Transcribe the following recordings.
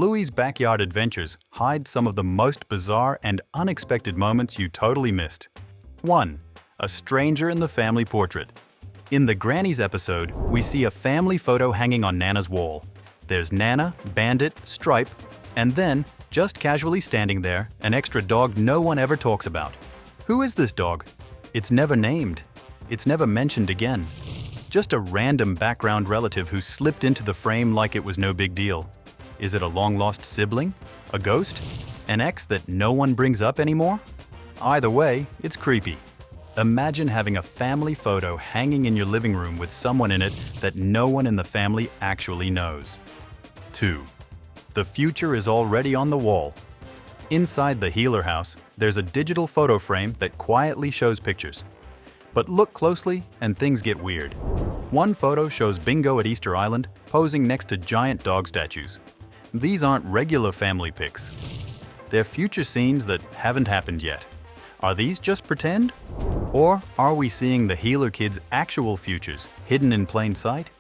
Bluey's backyard adventures hide some of the most bizarre and unexpected moments you totally missed. 1. A stranger in the family portrait. In the Grannies episode, we see a family photo hanging on Nana's wall. There's Nana, Bandit, Stripe, and then, just casually standing there, an extra dog no one ever talks about. Who is this dog? It's never named. It's never mentioned again. Just a random background relative who slipped into the frame like it was no big deal. Is it a long-lost sibling? A ghost? An ex that no one brings up anymore? Either way, it's creepy. Imagine having a family photo hanging in your living room with someone in it that no one in the family actually knows. 2. The future is already on the wall. Inside the healer house, there's a digital photo frame that quietly shows pictures. But look closely and things get weird. One photo shows Bingo at Easter Island posing next to giant dog statues. These aren't regular family pics. They're future scenes that haven't happened yet. Are these just pretend? Or are we seeing the healer kids' actual futures hidden in plain sight?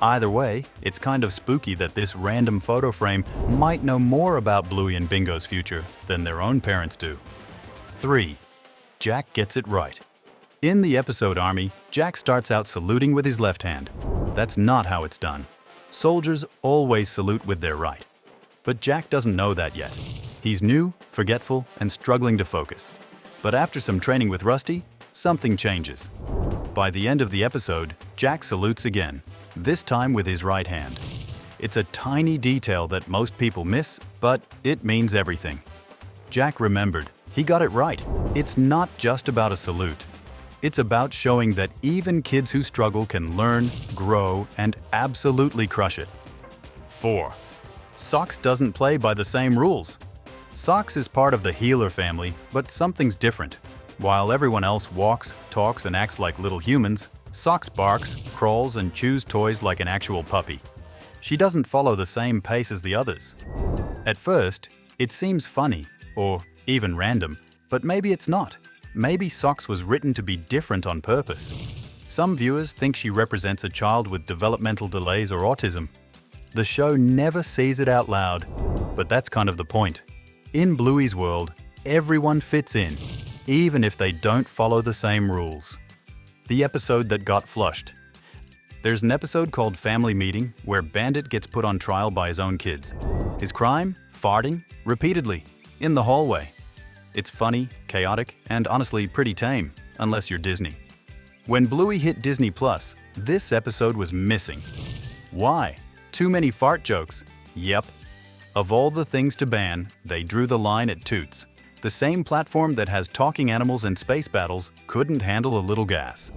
Either way, it's kind of spooky that this random photo frame might know more about Bluey and Bingo's future than their own parents do. 3. Jack gets it right. In the episode Army, Jack starts out saluting with his left hand. That's not how it's done. Soldiers always salute with their right. But Jack doesn't know that yet. He's new, forgetful, and struggling to focus. But after some training with Rusty, something changes. By the end of the episode, Jack salutes again, this time with his right hand. It's a tiny detail that most people miss, but it means everything. Jack remembered. He got it right. It's not just about a salute. It's about showing that even kids who struggle can learn, grow, and absolutely crush it. 4. Socks doesn't play by the same rules. Socks is part of the healer family, but something's different. While everyone else walks, talks, and acts like little humans, Socks barks, crawls, and chews toys like an actual puppy. She doesn't follow the same pace as the others. At first, it seems funny, or even random, but maybe it's not. Maybe Socks was written to be different on purpose. Some viewers think she represents a child with developmental delays or autism. The show never says it out loud, but that's kind of the point. In Blueys World, everyone fits in, even if they don't follow the same rules. The episode that got flushed. There's an episode called Family Meeting where Bandit gets put on trial by his own kids. His crime? Farting, repeatedly, in the hallway. It's funny, chaotic, and honestly pretty tame, unless you're Disney. When Bluey hit Disney+, this episode was missing. Why? Too many fart jokes. Yep. Of all the things to ban, they drew the line at Toots. The same platform that has talking animals and space battles couldn't handle a little gas.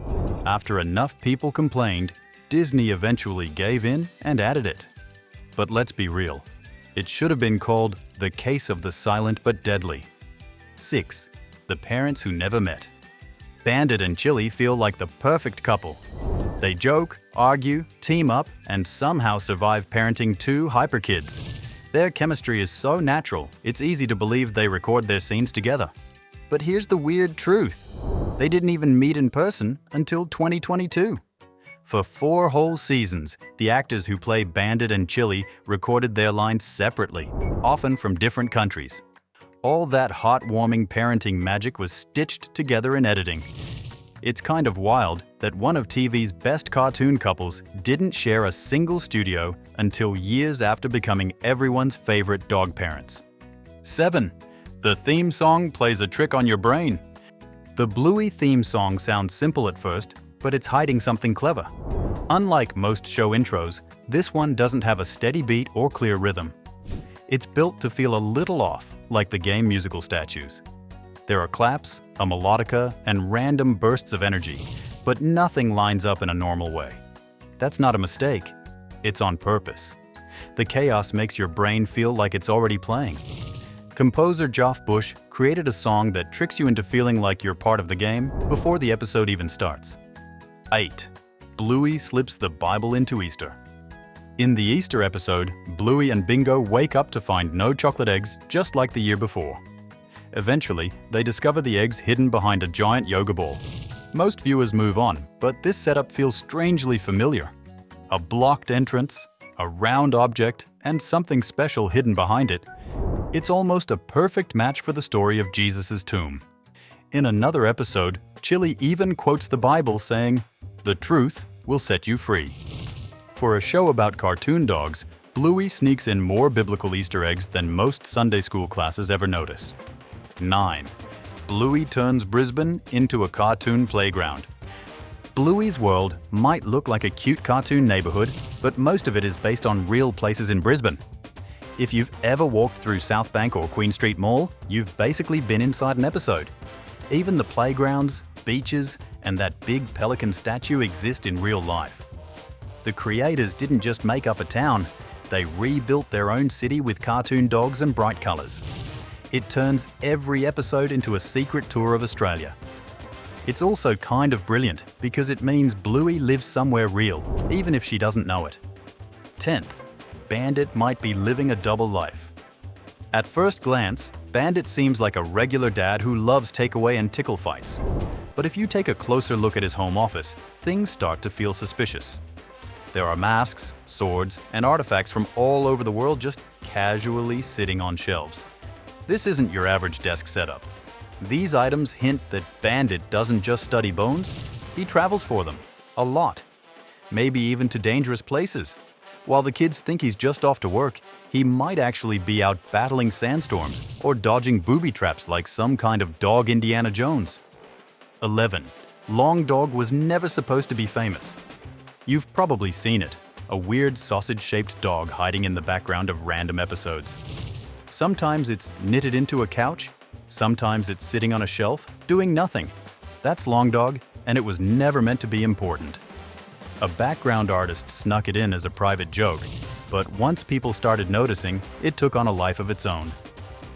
After enough people complained, Disney eventually gave in and added it. But let's be real. It should have been called The Case of the Silent but Deadly. 6. The Parents Who Never Met. Bandit and Chili feel like the perfect couple. They joke, argue, team up, and somehow survive parenting 2 hyperkids. Their chemistry is so natural, it's easy to believe they record their scenes together. But here's the weird truth. They didn't even meet in person until 2022. For 4 whole seasons, the actors who play Bandit and Chili recorded their lines separately, often from different countries. All that heartwarming parenting magic was stitched together in editing. It's kind of wild that one of TV's best cartoon couples didn't share a single studio until years after becoming everyone's favorite dog parents. 7. The theme song plays a trick on your brain. The Bluey theme song sounds simple at first, but it's hiding something clever. Unlike most show intros, this one doesn't have a steady beat or clear rhythm. It's built to feel a little off, like the game musical statues. There are claps, a melodica, and random bursts of energy, but nothing lines up in a normal way. That's not a mistake. It's on purpose. The chaos makes your brain feel like it's already playing. Composer Joff Bush created a song that tricks you into feeling like you're part of the game before the episode even starts. 8. Bluey slips the Bible into Easter. In the Easter episode, Bluey and Bingo wake up to find no chocolate eggs, just like the year before. Eventually, they discover the eggs hidden behind a giant yoga ball. Most viewers move on, but this setup feels strangely familiar. A blocked entrance, a round object, and something special hidden behind it, it's almost a perfect match for the story of Jesus' tomb. In another episode, Chili even quotes the Bible saying, "The truth will set you free." For a show about cartoon dogs, Bluey sneaks in more biblical Easter eggs than most Sunday school classes ever notice. 9. Bluey turns Brisbane into a cartoon playground. Blueys World might look like a cute cartoon neighborhood, but most of it is based on real places in Brisbane. If you've ever walked through South Bank or Queen Street Mall, you've basically been inside an episode. Even the playgrounds, beaches, and that big pelican statue exist in real life. The creators didn't just make up a town, they rebuilt their own city with cartoon dogs and bright colors. It turns every episode into a secret tour of Australia. It's also kind of brilliant because it means Bluey lives somewhere real, even if she doesn't know it. 10th, Bandit might be living a double life. At first glance, Bandit seems like a regular dad who loves takeaway and tickle fights. But if you take a closer look at his home office, things start to feel suspicious. There are masks, swords, and artifacts from all over the world just casually sitting on shelves. This isn't your average desk setup. These items hint that Bandit doesn't just study bones, he travels for them. A lot. Maybe even to dangerous places. While the kids think he's just off to work, he might actually be out battling sandstorms or dodging booby traps like some kind of dog Indiana Jones. 11. Long Dog was never supposed to be famous. You've probably seen it, a weird sausage-shaped dog hiding in the background of random episodes. Sometimes it's knitted into a couch, sometimes it's sitting on a shelf, doing nothing. That's Long Dog, and it was never meant to be important. A background artist snuck it in as a private joke, but once people started noticing, it took on a life of its own.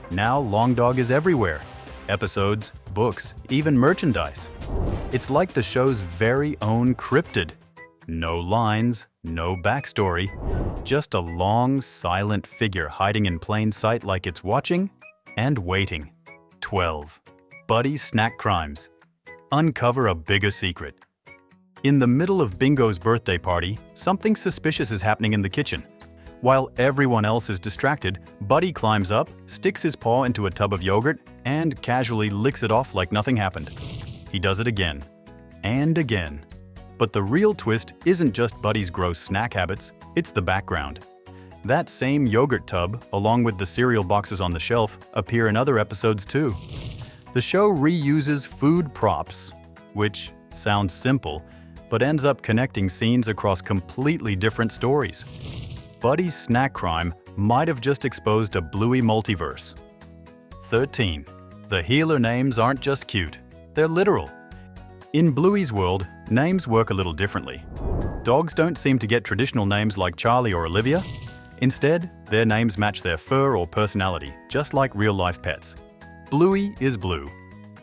Now Long Dog is everywhere. Episodes, books, even merchandise. It's like the show's very own cryptid. No lines, no backstory, just a long, silent figure hiding in plain sight like it's watching and waiting. 12. Buddy's Snack Crimes. Uncover a bigger secret. In the middle of Bingo's birthday party, something suspicious is happening in the kitchen. While everyone else is distracted, Buddy climbs up, sticks his paw into a tub of yogurt, and casually licks it off like nothing happened. He does it again. And again. But the real twist isn't just Buddy's gross snack habits, it's the background. That same yogurt tub, along with the cereal boxes on the shelf, appear in other episodes too. The show reuses food props, which sounds simple, but ends up connecting scenes across completely different stories. Buddy's snack crime might have just exposed a Bluey multiverse. 13. The healer names aren't just cute, they're literal. In Blueys World, names work a little differently. Dogs don't seem to get traditional names like Charlie or Olivia. Instead, their names match their fur or personality, just like real-life pets. Bluey is blue.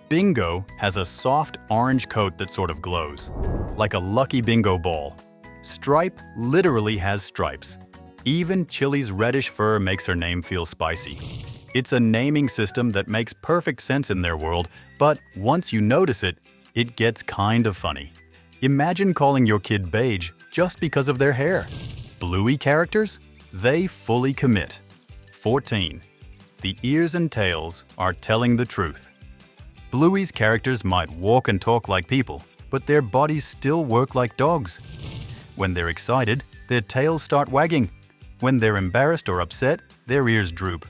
Bingo has a soft orange coat that sort of glows, like a lucky bingo ball. Stripe literally has stripes. Even Chili's reddish fur makes her name feel spicy. It's a naming system that makes perfect sense in their world, but once you notice it, it gets kind of funny. Imagine calling your kid Beige just because of their hair. Bluey characters? They fully commit. 14. The ears and tails are telling the truth. Bluey's characters might walk and talk like people, but their bodies still work like dogs. When they're excited, their tails start wagging. When they're embarrassed or upset, their ears droop.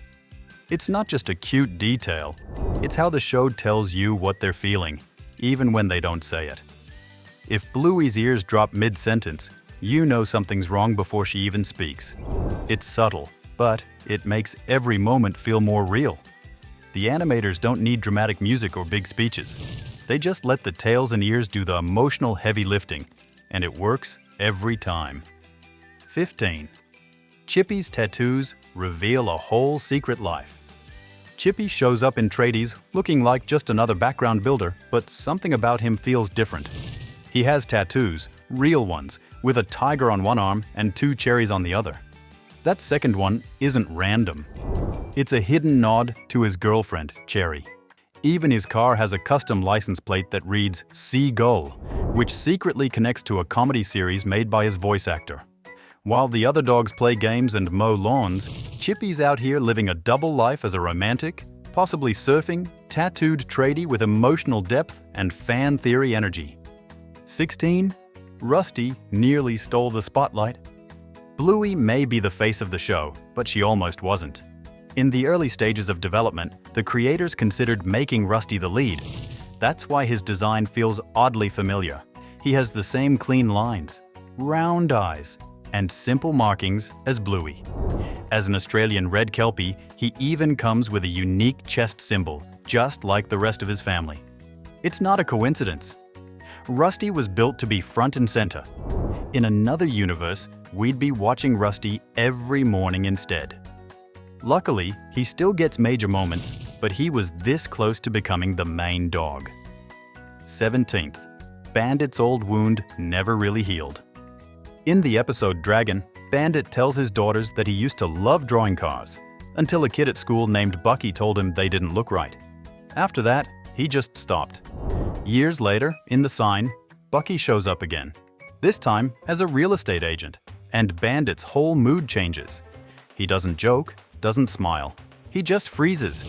It's not just a cute detail, it's how the show tells you what they're feeling, even when they don't say it. If Bluey's ears drop mid-sentence, you know something's wrong before she even speaks. It's subtle, but it makes every moment feel more real. The animators don't need dramatic music or big speeches. They just let the tails and ears do the emotional heavy lifting, and it works every time. 15. Chippy's tattoos reveal a whole secret life. Chippy shows up in tradies looking like just another background builder, but something about him feels different. He has tattoos, real ones, with a tiger on one arm and 2 cherries on the other. That second one isn't random. It's a hidden nod to his girlfriend, Cherry. Even his car has a custom license plate that reads Seagull, which secretly connects to a comedy series made by his voice actor. While the other dogs play games and mow lawns, Chippy's out here living a double life as a romantic, possibly surfing, tattooed tradie with emotional depth and fan theory energy. 16. Rusty nearly stole the spotlight. Bluey may be the face of the show, but she almost wasn't. In the early stages of development, the creators considered making Rusty the lead. That's why his design feels oddly familiar. He has the same clean lines, round eyes, and simple markings as Bluey. As an Australian red kelpie, he even comes with a unique chest symbol, just like the rest of his family. It's not a coincidence. Rusty was built to be front and center. In another universe, we'd be watching Rusty every morning instead. Luckily, he still gets major moments, but he was this close to becoming the main dog. 17th. Bandit's old wound never really healed. In the episode Dragon, Bandit tells his daughters that he used to love drawing cars, until a kid at school named Bucky told him they didn't look right. After that, he just stopped. Years later, in The Sign, Bucky shows up again, this time as a real estate agent, and Bandit's whole mood changes. He doesn't joke, doesn't smile. He just freezes.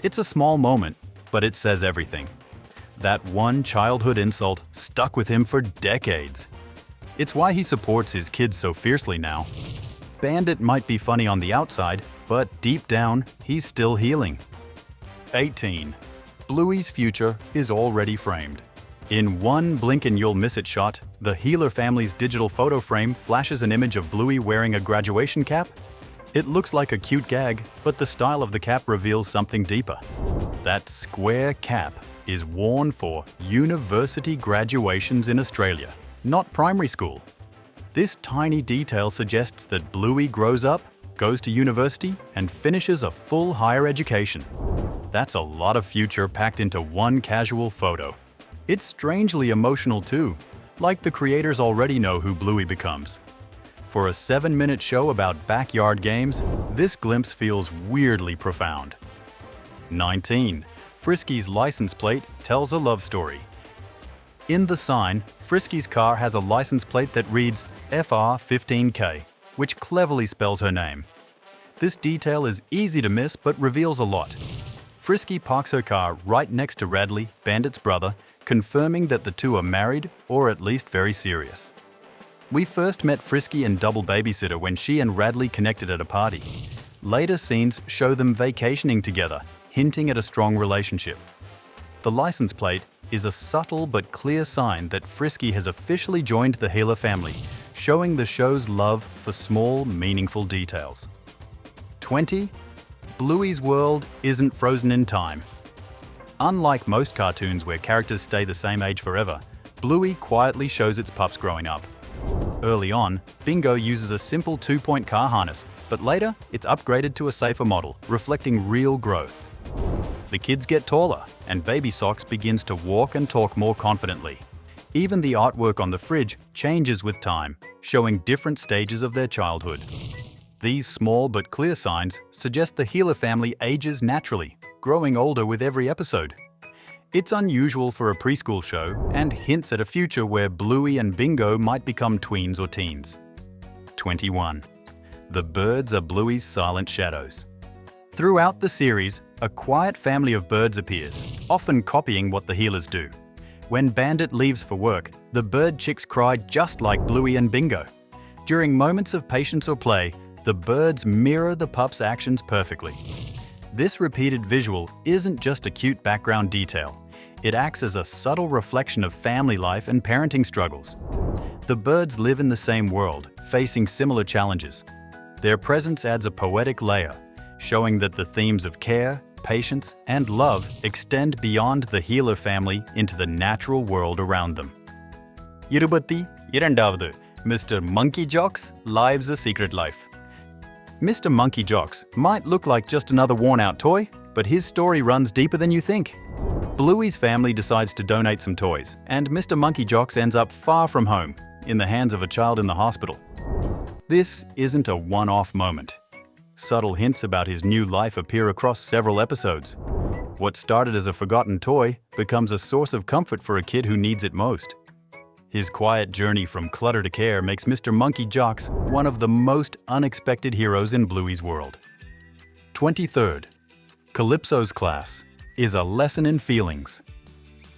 It's a small moment, but it says everything. That one childhood insult stuck with him for decades. It's why he supports his kids so fiercely now. Bandit might be funny on the outside, but deep down, he's still healing. 18. Bluey's future is already framed. In one blink and you'll miss it shot, the Healer family's digital photo frame flashes an image of Bluey wearing a graduation cap. It looks like a cute gag, but the style of the cap reveals something deeper. That square cap is worn for university graduations in Australia, not primary school. This tiny detail suggests that Bluey grows up, goes to university, and finishes a full higher education. That's a lot of future packed into one casual photo. It's strangely emotional too, like the creators already know who Bluey becomes. For a 7-minute show about backyard games, this glimpse feels weirdly profound. 19. Friskys' license plate tells a love story. In The Sign, Friskys' car has a license plate that reads FR15K, which cleverly spells her name. This detail is easy to miss but reveals a lot. Frisky parks her car right next to Radley, Bandit's brother, confirming that the two are married or at least very serious. We first met Frisky in Double Babysitter when she and Radley connected at a party. Later scenes show them vacationing together, hinting at a strong relationship. The license plate is a subtle but clear sign that Frisky has officially joined the Healer family, showing the show's love for small, meaningful details. 20. Blueys World isn't frozen in time. Unlike most cartoons where characters stay the same age forever, Bluey quietly shows its pups growing up. Early on, Bingo uses a simple 2-point car harness, but later it's upgraded to a safer model, reflecting real growth. The kids get taller, and Baby Socks begins to walk and talk more confidently. Even the artwork on the fridge changes with time, showing different stages of their childhood. These small but clear signs suggest the Healer family ages naturally, growing older with every episode. It's unusual for a preschool show and hints at a future where Bluey and Bingo might become tweens or teens. 21. The birds are Bluey's silent shadows. Throughout the series, a quiet family of birds appears, often copying what the Healers do. When Bandit leaves for work, the bird chicks cry just like Bluey and Bingo. During moments of patience or play, the birds mirror the pups' actions perfectly. This repeated visual isn't just a cute background detail. It acts as a subtle reflection of family life and parenting struggles. The birds live in the same world, facing similar challenges. Their presence adds a poetic layer, showing that the themes of care, patience, and love extend beyond the Healer family into the natural world around them. 22. Mr. Monkey Jock's Lives a Secret Life. Mr. Monkey Jocks might look like just another worn-out toy, but his story runs deeper than you think. Bluey's family decides to donate some toys, and Mr. Monkey Jocks ends up far from home, in the hands of a child in the hospital. This isn't a one-off moment. Subtle hints about his new life appear across several episodes. What started as a forgotten toy becomes a source of comfort for a kid who needs it most. His quiet journey from clutter to care makes Mr. Monkey Jocks one of the most unexpected heroes in Blueys World. 23rd. Calypso's class is a lesson in feelings.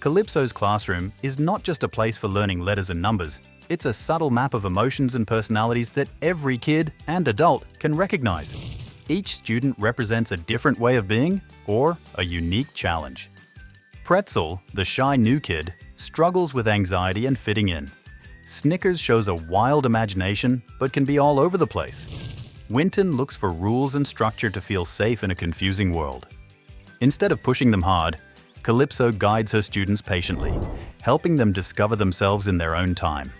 Calypso's classroom is not just a place for learning letters and numbers, it's a subtle map of emotions and personalities that every kid and adult can recognize. Each student represents a different way of being or a unique challenge. Pretzel, the shy new kid, struggles with anxiety and fitting in. Snickers shows a wild imagination but can be all over the place. Winton looks for rules and structure to feel safe in a confusing world. Instead of pushing them hard, Calypso guides her students patiently, helping them discover themselves in their own time.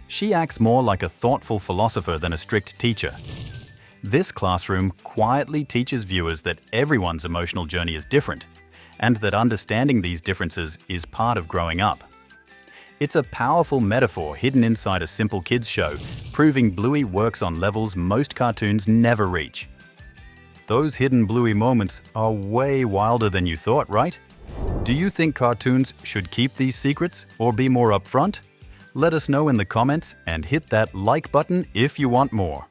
She acts more like a thoughtful philosopher than a strict teacher. This classroom quietly teaches viewers that everyone's emotional journey is different, and that understanding these differences is part of growing up. It's a powerful metaphor hidden inside a simple kids show, proving Bluey works on levels most cartoons never reach. Those hidden Bluey moments are way wilder than you thought, right? Do you think cartoons should keep these secrets or be more upfront? Let us know in the comments and hit that like button if you want more.